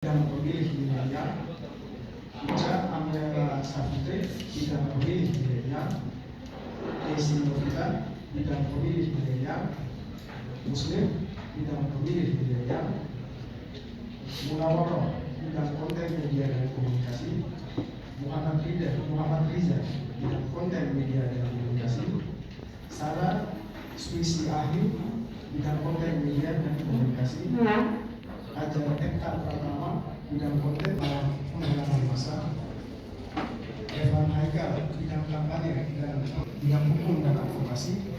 Bidang pemilih milenial, Ica Amira Safitri, bidang pemilih milenial, Desi Novita, bidang pemilih milenial, Muslim, bidang pemilih milenial, Munawaro, bidang konten media dan komunikasi, Muhammad Riza, bidang konten media dan komunikasi, Sarah Swisi Ahli, bidang konten media dan komunikasi, Ajar Eka Pratama, bidang konten pengenalan massa, Evan Haikal, bidang kampanye dan bidang hukum dan advokasi,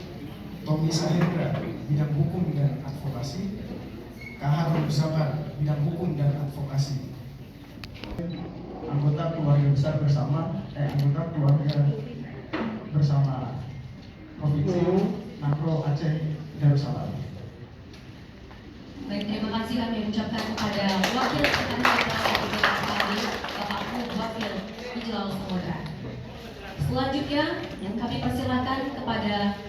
Tommy Sahendra, bidang hukum dan advokasi, Kaharul Zaban, bidang hukum dan advokasi. Anggota keluarga besar bersama anggota keluarga bersama Provinsi Makro Aceh Darussalam. Baik, terima kasih kami ucapkan kepada Wakil Ketua kami, Bapak Wakil Ijlal Samudra. Selanjutnya, yang kami persilakan kepada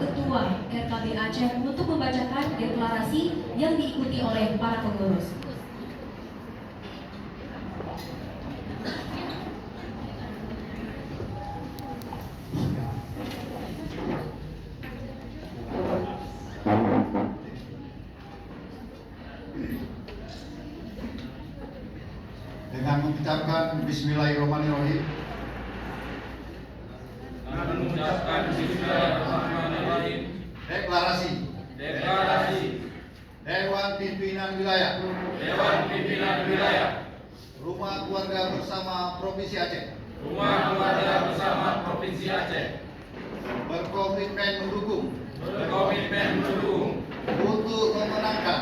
Ketua RKB Aceh untuk membacakan deklarasi yang diikuti oleh para pengurus. Dengan mengucapkan Bismillahirrahmanirrahim. Deklarasi. Dewan Pimpinan Wilayah. Rumah Keluarga Bersama Provinsi Aceh. Berkomitmen mendukung. Untuk memenangkan.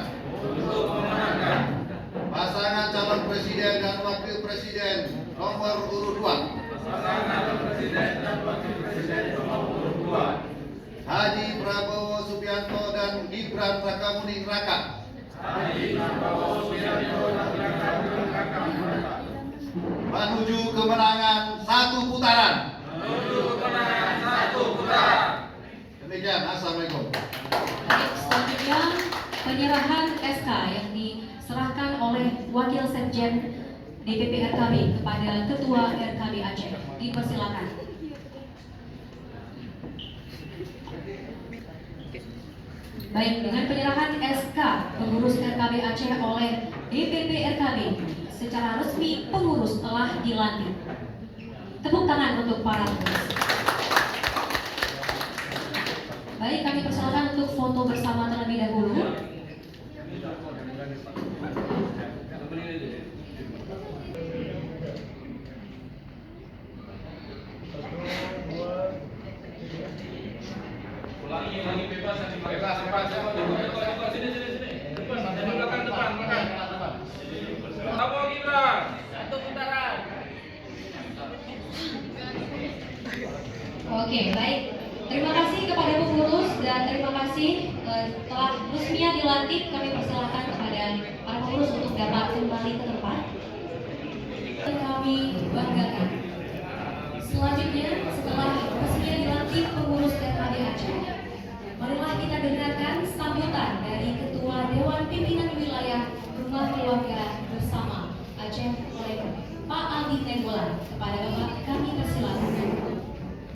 Pasangan calon presiden dan wakil presiden nomor urut 2. Haji Prabowo Subianto dan Gibran Rakabuming Raka. Menuju kemenangan satu putaran. Demikian, assalamualaikum. Selanjutnya penyerahan SK yang diserahkan oleh Wakil Sekjen DPP RKB kepada Ketua RKB Aceh. Dipersilakan. Baik, dengan penyerahan SK pengurus RKB Aceh oleh DPP RKB, secara resmi pengurus telah dilantik. Tepuk tangan untuk para pengurus. Baik, kami persilakan untuk foto bersama terlebih dahulu. Ulangi bebas sini. Depan. Prabowo Gibran. Satu putaran. Oke, baik. Terima kasih kepada pengurus dan terima kasih telah resminya dilantik. Kami persilakan kepada para pengurus untuk dapat kembali ke tempat. Kami banggakan. Selanjutnya, setelah resminya dilantik